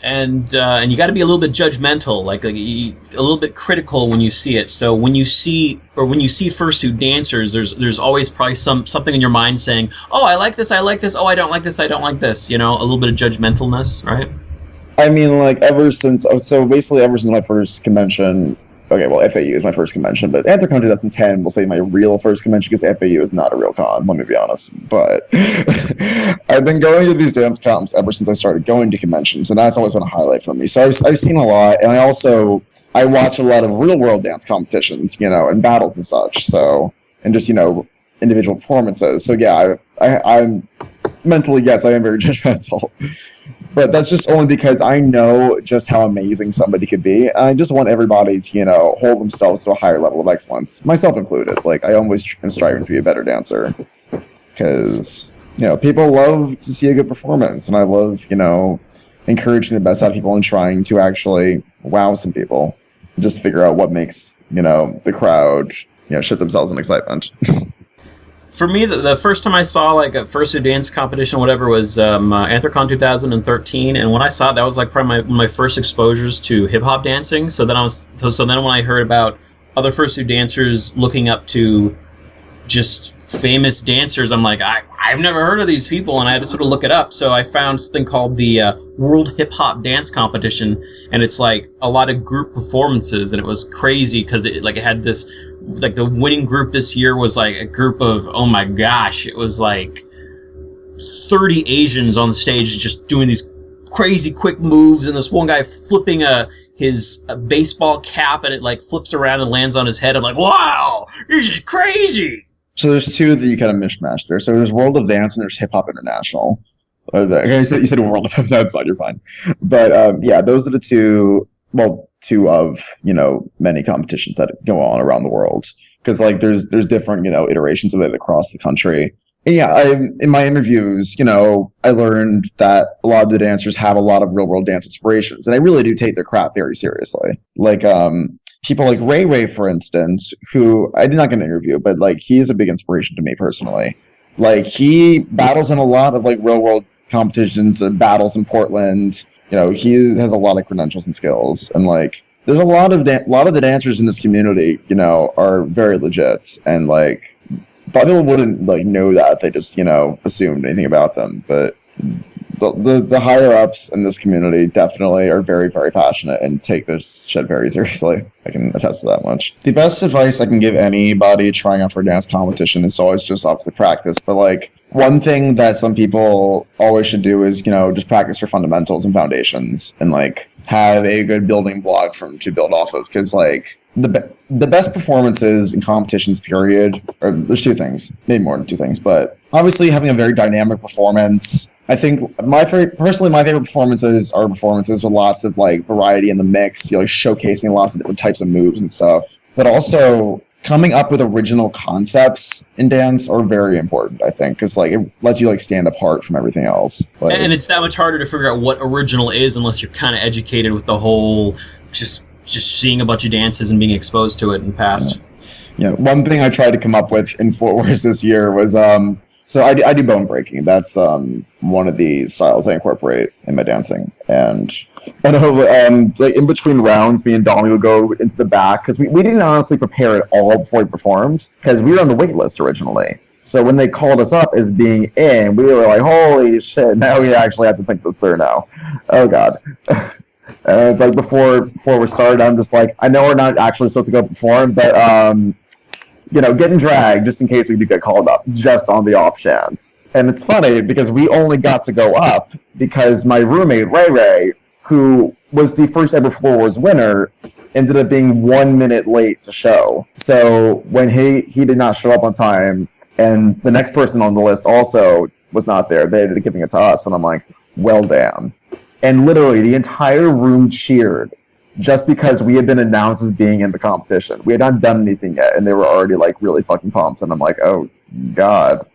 and you got to be a little bit judgmental, like a little bit critical when you see it. So when you see fursuit dancers, there's always probably something in your mind saying, "Oh, I like this. Oh, I don't like this. A little bit of judgmentalness, right? I mean, like, ever since my first convention. Okay, well, FAU is my first convention, but Anthrocon 2010 will say my real first convention because FAU is not a real con, let me be honest. But I've been going to these dance comps ever since I started going to conventions, and that's always been a highlight for me. So I've seen a lot, and I watch a lot of real-world dance competitions, and battles and such, so, and just, individual performances. So, yeah, I'm mentally, yes, I am very judgmental. But that's just only because I know just how amazing somebody could be. I just want everybody to, hold themselves to a higher level of excellence, myself included. Like, I always am striving to be a better dancer. Because, people love to see a good performance. And I love, encouraging the best out of people and trying to actually wow some people. Just figure out what makes, the crowd, shit themselves in excitement. For me, the first time I saw like a fursuit dance competition, or whatever, was Anthrocon 2013, and when I saw it, that was like probably my first exposures to hip hop dancing. So then when I heard about other fursuit dancers looking up to just famous dancers, I'm like, I've never heard of these people, and I had to sort of look it up. So I found something called the World Hip Hop Dance Competition, and it's like a lot of group performances, and it was crazy because it had this. Like the winning group this year was like a group of, oh my gosh, it was like 30 Asians on the stage just doing these crazy quick moves, and this one guy flipping his baseball cap, and it like flips around and lands on his head. I'm like, wow, this is crazy. So there's two that you kind of mishmash there. So there's World of Dance and there's Hip Hop International. Okay, you said World of Dance, that's fine, you're fine. But yeah, those are the two of many competitions that go on around the world, because like there's different iterations of it across the country. And yeah, in my interviews I learned that a lot of the dancers have a lot of real world dance inspirations, and I really do take their craft very seriously. Like people like Ray, for instance, who I did not get an interview, but like he is a big inspiration to me personally. Like he battles in a lot of like real world competitions and battles in Portland. He has a lot of credentials and skills, and like there's a lot of the dancers in this community, are very legit, and like people wouldn't like know that if they just assumed anything about them. But the higher ups in this community definitely are very, very passionate and take this shit very seriously. I can attest to that much. The best advice I can give anybody trying out for a dance competition is always just obviously practice. But like one thing that some people always should do is just practice your fundamentals and foundations, and like have a good building block to build off of. Because like the best performances in competitions, period, there's two things, maybe more than two things, but obviously having a very dynamic performance. I think my favorite performances are performances with lots of like variety in the mix, like showcasing lots of different types of moves and stuff. But also coming up with original concepts in dance are very important, I think, because like it lets you like stand apart from everything else. Like, and it's that much harder to figure out what original is unless you're kind of educated with the whole just seeing a bunch of dances and being exposed to it in the past. Yeah, one thing I tried to come up with in Floor Wars this year was so I do bone breaking. That's one of the styles I incorporate in my dancing. And I know, like in between rounds, me and Dommy would go into the back because we didn't honestly prepare it all before we performed because we were on the wait list originally. So when they called us up as being in, we were like, holy shit, now we actually have to think this through now. Oh, God. Like before we started, I'm just like, I know we're not actually supposed to go perform, but getting dragged just in case we do get called up, just on the off chance. And it's funny because we only got to go up because my roommate, Ray, who was the first ever Floor Wars winner, ended up being 1 minute late to show. So when he did not show up on time, and the next person on the list also was not there, they ended up giving it to us, and I'm like, well, damn. And literally the entire room cheered just because we had been announced as being in the competition. We had not done anything yet, and they were already like really fucking pumped, and I'm like, oh God.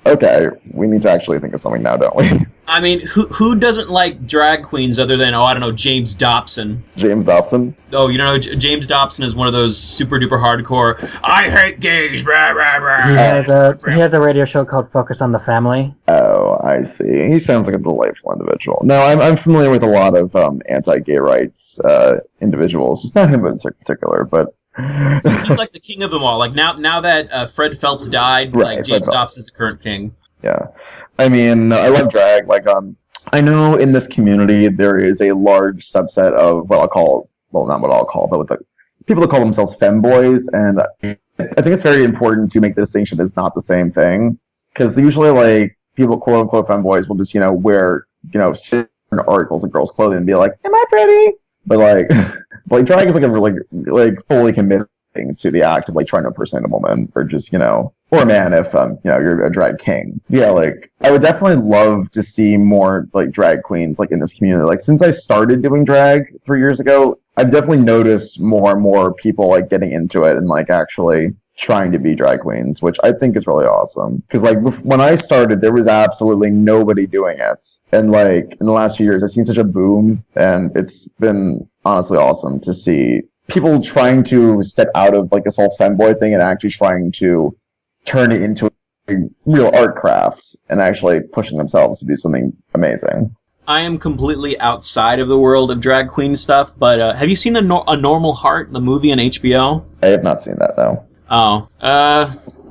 Okay, we need to actually think of something now, don't we? I mean, who doesn't like drag queens other than, I don't know, James Dobson? James Dobson? Oh, you know, James Dobson is one of those super duper hardcore, I hate gays, blah, blah, blah. He has a radio show called Focus on the Family. Oh, I see. He sounds like a delightful individual. No, I'm familiar with a lot of anti-gay rights individuals. Just not him in particular, but he's like the king of them all. Like now that Fred Phelps died, Right, like James Fred Dobson is the current king. yeah. I mean, I love drag. Like, I know in this community there is a large subset of what I'll call, well, not what I'll call, but with the people that call themselves femboys, and I think it's very important to make the distinction it's not the same thing, because usually, like, people, quote unquote, femboys will just, wear, certain articles of girls' clothing and be like, am I pretty? But like drag is like a really, like, fully committed to the act of like trying to impersonate a woman, or just, or a man if you're a drag king. Yeah, like, I would definitely love to see more like drag queens like in this community. Like, since I started doing drag 3 years ago, I've definitely noticed more and more people like getting into it and like actually trying to be drag queens, which I think is really awesome. Because like when I started, there was absolutely nobody doing it, and like in the last few years, I've seen such a boom, and it's been honestly awesome to see people trying to step out of like this whole femboy thing and actually trying to turn it into a real art craft and actually pushing themselves to do something amazing. I am completely outside of the world of drag queen stuff, but have you seen A Normal Heart, the movie on HBO? I have not seen that, no. Oh,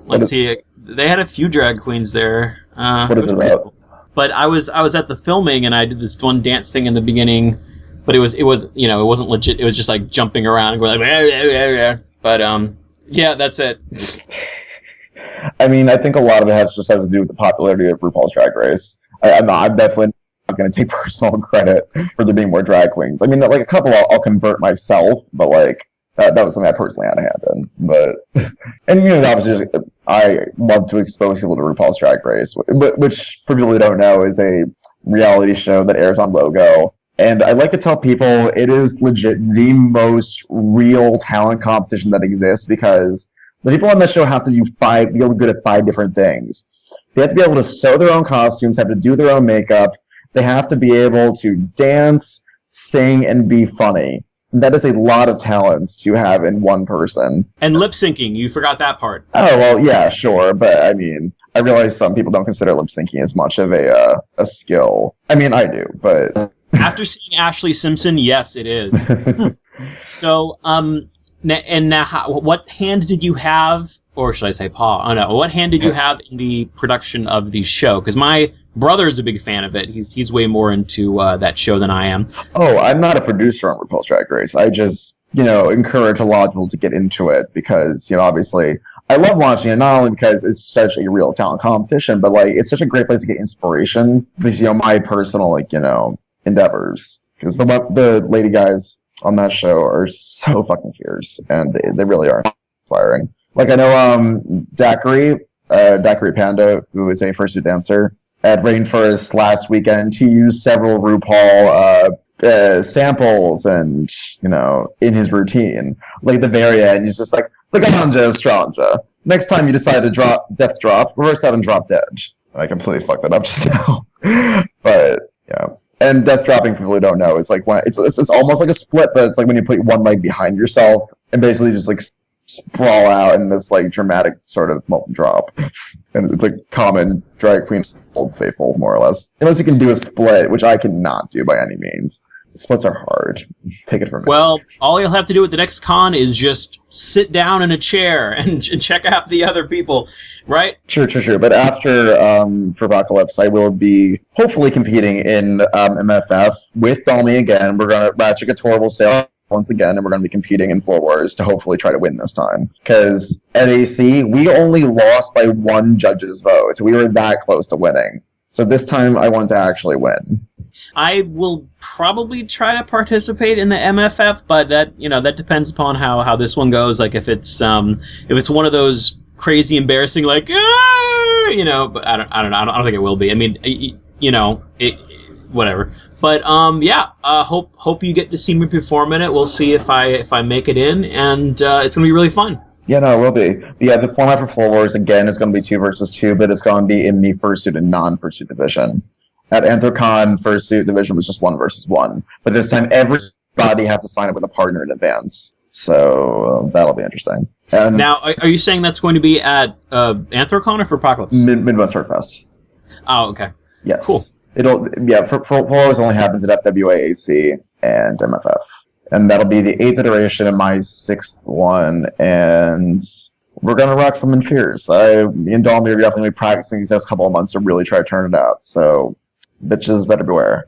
let's see. They had a few drag queens there. What is it about? But I was at the filming and I did this one dance thing in the beginning, but it wasn't legit. It was just like jumping around and going like, but yeah, that's it. I mean, I think a lot of it has to do with the popularity of RuPaul's Drag Race. I'm definitely not going to take personal credit for there being more drag queens. I mean, like a couple I'll convert myself, but like that was something I personally had a hand in. But and obviously, I love to expose people to RuPaul's Drag Race, which for people who don't know is a reality show that airs on Logo. And I like to tell people it is legit the most real talent competition that exists, because the people on the show have to be able to good at 5 different things. They have to be able to sew their own costumes, have to do their own makeup. They have to be able to dance, sing, and be funny. That is a lot of talents to have in one person. And lip syncing, you forgot that part. Oh, well, yeah, sure. But I mean, I realize some people don't consider lip syncing as much of a skill. I mean, I do, but after seeing Ashley Simpson, yes, it is. So, what hand did you have, or should I say paw? Oh no, what hand did you have in the production of the show? Because my brother is a big fan of it. He's way more into that show than I am. Oh, I'm not a producer on RuPaul's Drag Race. I just, encourage a lot of people to get into it because, obviously, I love watching it, not only because it's such a real talent competition, but like it's such a great place to get inspiration for, my personal, endeavors. Because the lady guys on that show are so fucking fierce, and they really are inspiring. Like, I know Daiquiri Panda, who is a fursuit dancer, at Rainforest last weekend, he used several RuPaul samples and, in his routine. Like, at the very end, he's just like, the ganja is stranja. Next time you decide to death drop, reverse that and drop dead. I completely fucked that up just now. But, yeah. And death dropping, for people who don't know, is like when it's almost like a split, but it's like when you put one leg behind yourself and basically just like sprawl out in this like dramatic sort of molten drop. And it's like common drag queen Old Faithful, more or less. Unless you can do a split, which I cannot do by any means. Splits are hard. Take it from me. Well, all you'll have to do at the next con is just sit down in a chair and check out the other people, right? Sure. But after for Apocalypse, I will be hopefully competing in MFF with Dolmy again. Ratchet Couture will sail once again, and we're going to be competing in Floor Wars to hopefully try to win this time. Because at AC, we only lost by 1 judge's vote. We were that close to winning. So this time, I want to actually win. I will probably try to participate in the MFF, but that depends upon how this one goes. Like if it's one of those crazy embarrassing but I don't know. I don't think it will be. I mean, whatever. But hope you get to see me perform in it. We'll see if I make it in, and it's gonna be really fun. Yeah, no, it will be. But yeah, the format for Floor Wars again is going to be 2 versus 2, but it's going to be in the fursuit and non-fursuit division. At Anthrocon, fursuit division was just 1 versus 1, but this time everybody has to sign up with a partner in advance. So that'll be interesting. And now, are you saying that's going to be at Anthrocon or for Apocalypse? Midwest Art Fest. Oh, okay. Yes. Cool. Floors only happens at FWA, AC, and MFF. And that'll be the 8th iteration and my 6th one, and we're gonna rock some in Fears. Me and Dalmy are definitely practicing these next couple of months to really try to turn it out, so bitches better beware.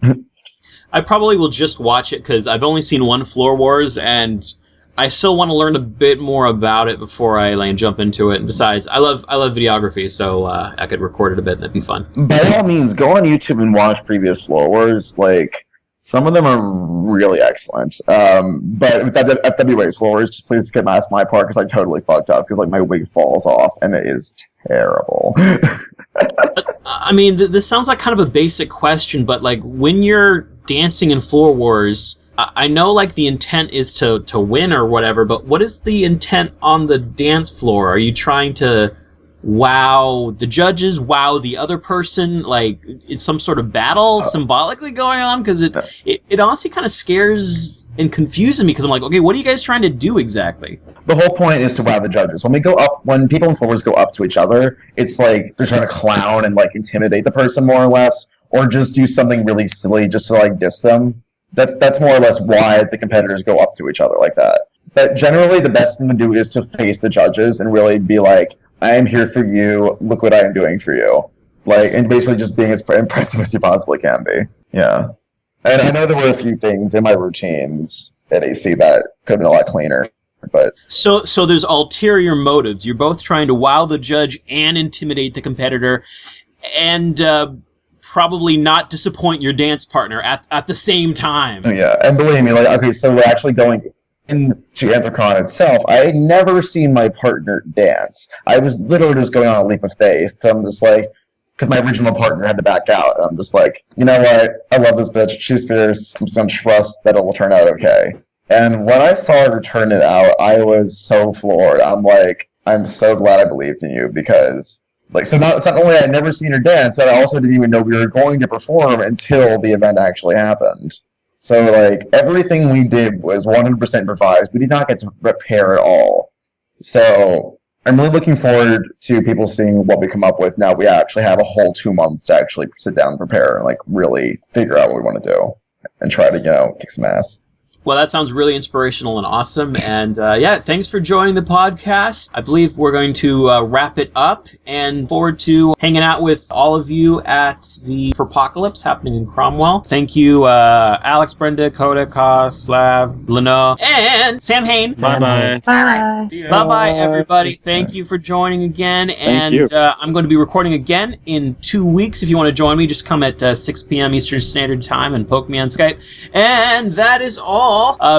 I probably will just watch it, because I've only seen one Floor Wars, and I still want to learn a bit more about it before I jump into it. And besides, I love videography, so I could record it a bit, and that'd be fun. By all means, go on YouTube and watch previous Floor Wars. Like, some of them are really excellent. But with FWA's Floor Wars, just please skip past my part, because I totally fucked up, because like my wig falls off, and it is terrible. I mean, this sounds like kind of a basic question, but like when you're dancing in Floor Wars, I know like the intent is to win or whatever, but what is the intent on the dance floor? Are you trying to wow the judges, wow the other person? Like, is some sort of battle symbolically going on? Because it honestly kind of scares and confuses me, because I'm like, okay, what are you guys trying to do exactly? The whole point is to wow the judges. When people in Floor Wars go up to each other, it's like they're trying to clown and like intimidate the person more or less, or just do something really silly just to like diss them. That's more or less why the competitors go up to each other like that. But generally, the best thing to do is to face the judges and really be like, I am here for you, look what I am doing for you. Like, and basically just being as impressive as you possibly can be. Yeah. And I know there were a few things in my routines at AC that could have been a lot cleaner. But So there's ulterior motives. You're both trying to wow the judge and intimidate the competitor, and probably not disappoint your dance partner at the same time. yeah, and believe me, like, okay, so we're actually going into Anthrocon itself. I had never seen my partner dance. I was literally just going on a leap of faith. So I'm just like, because my original partner had to back out. I'm just like, you know what? I love this bitch. She's fierce. I'm just going to trust that it will turn out okay. And when I saw her turn it out, I was so floored. I'm like, I'm so glad I believed in you, because like, so it's not only I'd never seen her dance, but I also didn't even know we were going to perform until the event actually happened. So, like, everything we did was 100% improvised. We did not get to prepare at all. So, I'm really looking forward to people seeing what we come up with now we actually have a whole 2 months to actually sit down and prepare and, like, really figure out what we want to do and try to, kick some ass. Well, that sounds really inspirational and awesome. And yeah, thanks for joining the podcast. I believe we're going to wrap it up, and forward to hanging out with all of you at the Furpocalypse happening in Cromwell. Thank you, Alex, Brenda, Koda, Koss, Lav, Lenoh, and Samhain. Bye-bye. Bye. Bye-bye, everybody. Thank you for joining again. And you. I'm going to be recording again in 2 weeks. If you want to join me, just come at 6 p.m. Eastern Standard Time and poke me on Skype. And that is all.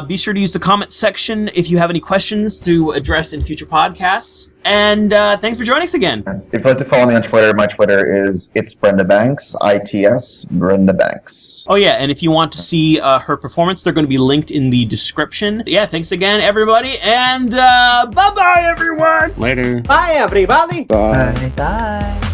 Be sure to use the comment section if you have any questions to address in future podcasts. And thanks for joining us again. If you'd like to follow me on Twitter, my Twitter is It's Brenda Banks, ITS Brenda Banks. Oh, yeah, and if you want to see her performance, they're going to be linked in the description. Yeah, thanks again, everybody, and bye-bye, everyone! Later. Bye, everybody. Bye. Bye.